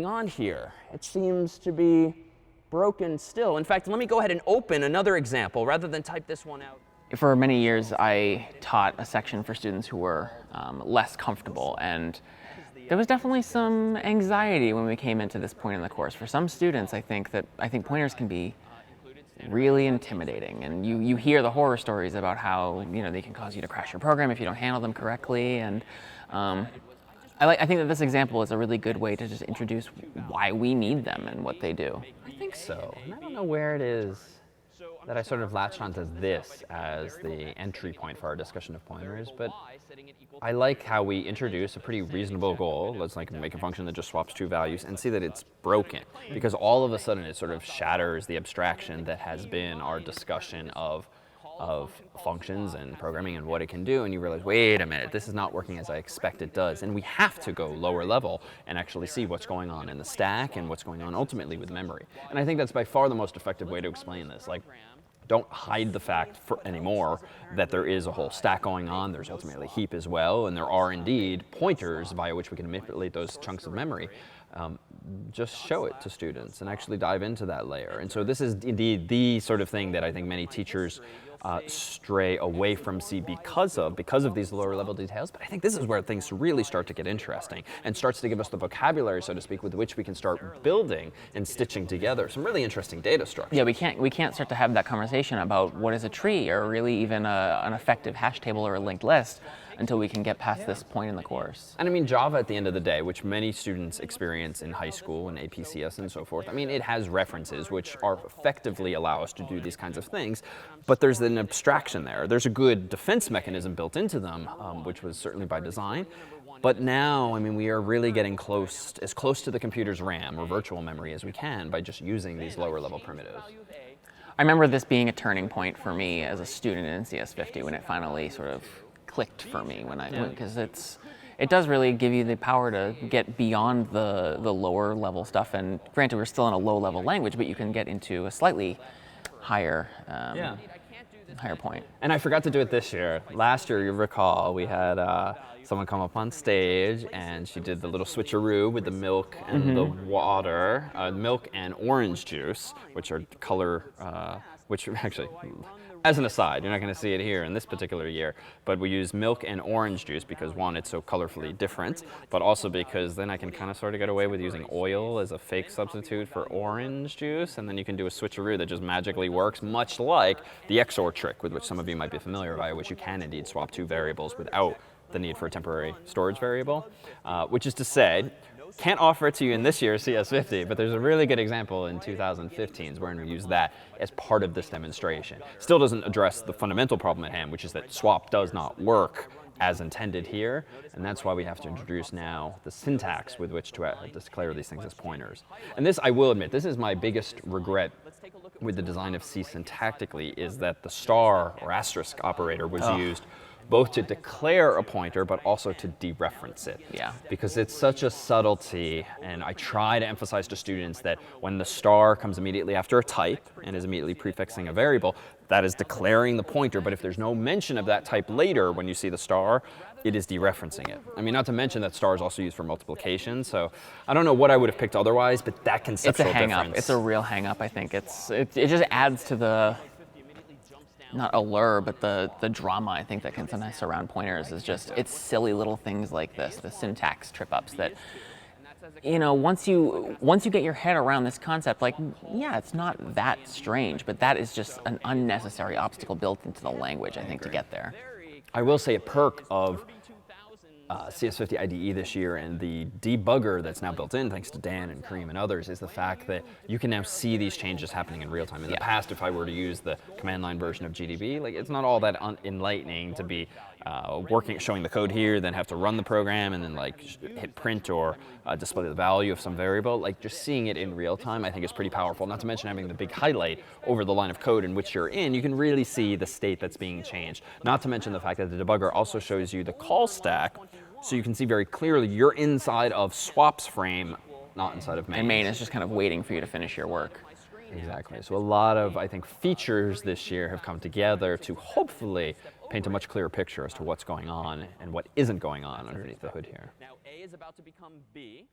on here? It seems to be broken still. In fact, let me go ahead and open another example rather than type this one out. For many years, I taught a section for students who were less comfortable, and there was definitely some anxiety when we came into this point in the course. For some students, I think pointers can be really intimidating, and you hear the horror stories about how they can cause you to crash your program if you don't handle them correctly. And I think that this example is a really good way to just introduce why we need them and what they do. I think so. And I don't know where it is that I sort of latched onto this as the entry point for our discussion of pointers, but I like how we introduce a pretty reasonable goal. Let's make a function that just swaps two values and see that it's broken, because all of a sudden it sort of shatters the abstraction that has been our discussion of functions and programming and what it can do, and you realize, wait a minute, this is not working as I expect it does, and we have to go lower level and actually see what's going on in the stack and what's going on ultimately with memory. And I think that's by far the most effective way to explain this. Don't hide the fact anymore that there is a whole stack going on. There's ultimately a heap as well, and there are indeed pointers via which we can manipulate those chunks of memory. Just show it to students and actually dive into that layer. And so this is indeed the sort of thing that I think many teachers stray away from C because of these lower level details. But I think this is where things really start to get interesting and starts to give us the vocabulary, so to speak, with which we can start building and stitching together some really interesting data structures. Yeah, we can't start to have that conversation about what is a tree or really even an effective hash table or a linked list until we can get past this point in the course. And I mean, Java at the end of the day, which many students experience in high school and APCS and so forth, I mean, it has references which are effectively allow us to do these kinds of things, but there's an abstraction there. There's a good defense mechanism built into them, which was certainly by design. But now, I mean, we are really getting as close to the computer's RAM or virtual memory as we can by just using these lower level primitives. I remember this being a turning point for me as a student in CS50 when it finally sort of clicked for me because it does really give you the power to get beyond the lower level stuff. And granted, we're still in a low level language, but you can get into a slightly higher higher point. And I forgot to do it this year. Last year, you recall, we had someone come up on stage and she did the little switcheroo with the milk and the water, milk and orange juice, which are which actually, as an aside, you're not going to see it here in this particular year, but we use milk and orange juice because, one, it's so colorfully different, but also because then I can kind of sort of get away with using oil as a fake substitute for orange juice, and then you can do a switcheroo that just magically works, much like the XOR trick, with which some of you might be familiar, via which you can indeed swap two variables without the need for a temporary storage variable, which is to say, can't offer it to you in this year's CS50, but there's a really good example in 2015's where we use that as part of this demonstration. Still doesn't address the fundamental problem at hand, which is that swap does not work as intended here, and that's why we have to introduce now the syntax with which to declare these things as pointers. And this, I will admit, this is my biggest regret with the design of C syntactically, is that the star or asterisk operator was used both to declare a pointer, but also to dereference it. Yeah. Because it's such a subtlety, and I try to emphasize to students that when the star comes immediately after a type and is immediately prefixing a variable, that is declaring the pointer, but if there's no mention of that type later when you see the star, it is dereferencing it. I mean, not to mention that star is also used for multiplication, so I don't know what I would have picked otherwise, but that conceptual difference. It's a hang-up. It's a real hang-up, I think. It just adds to the, not allure, but the drama, I think, that can sometimes surround pointers is just, it's silly little things like this, the syntax trip-ups that, once you get your head around this concept, yeah, it's not that strange, but that is just an unnecessary obstacle built into the language, I think, to get there. I will say a perk of CS50 IDE this year and the debugger that's now built in, thanks to Dan and Kareem and others, is the fact that you can now see these changes happening in real time. In the past, if I were to use the command line version of GDB, it's not all that enlightening to be showing the code here, then have to run the program and then hit print or display the value of some variable. Just seeing it in real time, I think, is pretty powerful. Not to mention having the big highlight over the line of code in which you're in, you can really see the state that's being changed. Not to mention the fact that the debugger also shows you the call stack, so you can see very clearly you're inside of swap's frame, not inside of main. And main is just kind of waiting for you to finish your work. Exactly. So a lot of, I think, features this year have come together to hopefully paint a much clearer picture as to what's going on and what isn't going on underneath the hood here. Now A is about to become B.